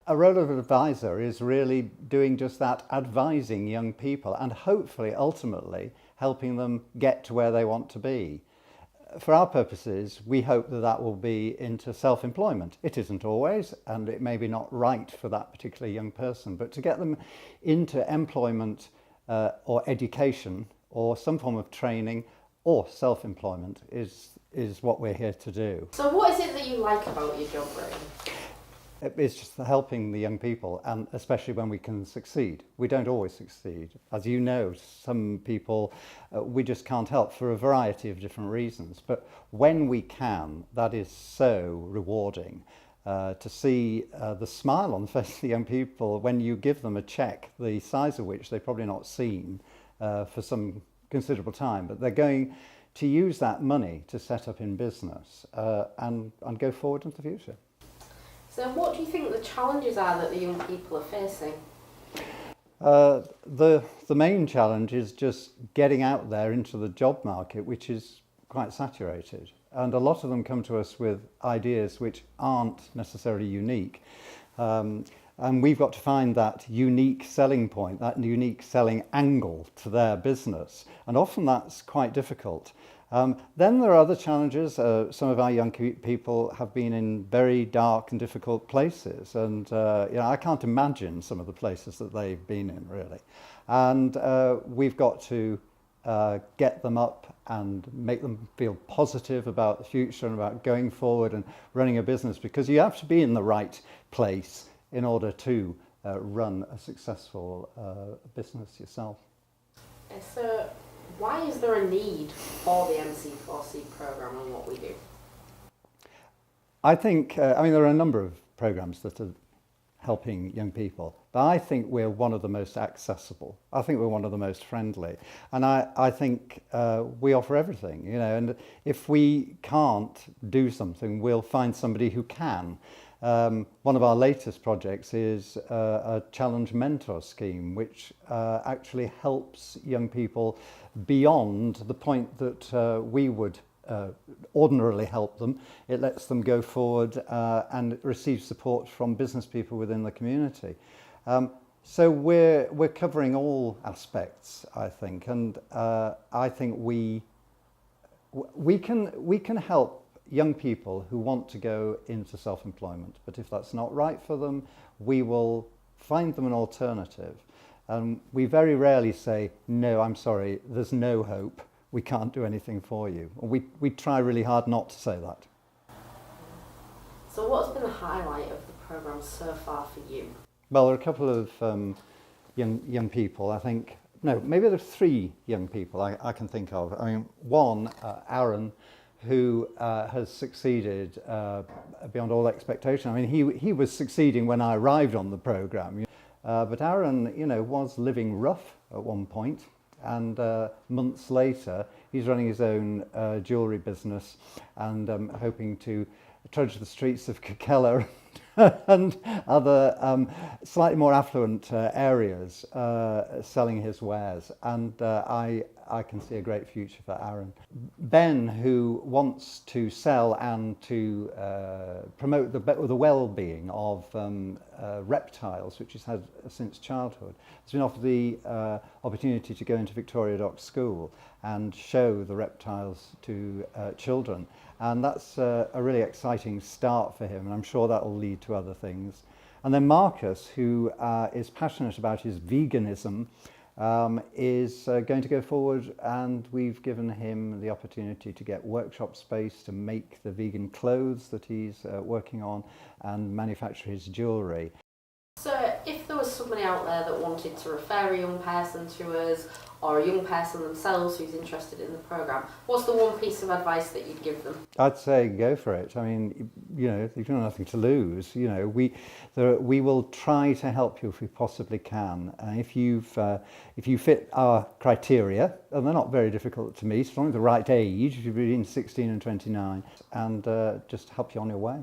A role of an advisor is really doing just that, advising young people and hopefully ultimately helping them get to where they want to be. For our purposes, we hope that that will be into self-employment. It isn't always, and it may be not right for that particular young person, but to get them into employment or education or some form of training or self-employment is what we're here to do. So what is it that you like about your job, Graham? It's just helping the young people, and especially when we can succeed. We don't always succeed. As you know, some people we just can't help for a variety of different reasons. But when we can, that is so rewarding. To see the smile on the face of the young people when you give them a cheque, the size of which they've probably not seen for some considerable time, but they're going to use that money to set up in business and go forward into the future. So what do you think the challenges are that the young people are facing? The main challenge is just getting out there into the job market, which is quite saturated. And a lot of them come to us with ideas which aren't necessarily unique. And we've got to find that unique selling point, that unique selling angle to their business. And often that's quite difficult. Then there are other challenges. Some of our young people have been in very dark and difficult places, and I can't imagine some of the places that they've been in, really. And we've got to get them up and make them feel positive about the future and about going forward and running a business, because you have to be in the right place in order to run a successful business yourself. So why is there a need for the MC4C programme and what we do? I think, there are a number of programmes that are helping young people, but I think we're one of the most accessible. I think we're one of the most friendly. And I think we offer everything, and if we can't do something, we'll find somebody who can. One of our latest projects is a challenge mentor scheme, which actually helps young people beyond the point that we would ordinarily help them. It lets them go forward and receive support from business people within the community. So we're covering all aspects, I think, and I think we can help young people who want to go into self-employment, but if that's not right for them, we will find them an alternative. We very rarely say, no, I'm sorry, there's no hope, we can't do anything for you. We try really hard not to say that. So what's been the highlight of the programme so far for you? Well, there are a couple of young people, I think. No, maybe there are three young people I can think of. One, Aaron, who has succeeded beyond all expectation. He was succeeding when I arrived on the programme. But Aaron, was living rough at one point, and months later, he's running his own jewellery business and hoping to trudge the streets of Coachella and other slightly more affluent areas selling his wares. And I can see a great future for Aaron. Ben, who wants to sell and to promote the well-being of reptiles, which he's had since childhood, has been offered the opportunity to go into Victoria Dock School and show the reptiles to children. And that's a really exciting start for him, and I'm sure that will lead to other things. And then Marcus, who is passionate about his veganism, is going to go forward, and we've given him the opportunity to get workshop space to make the vegan clothes that he's working on and manufacture his jewellery. So if there was somebody out there that wanted to refer a young person to us, or a young person themselves who's interested in the programme, what's the one piece of advice that you'd give them? I'd say go for it. You've got nothing to lose. We will try to help you if we possibly can. And if you fit our criteria, and they're not very difficult to meet, as long as the right age, between 16 and 29, and just help you on your way.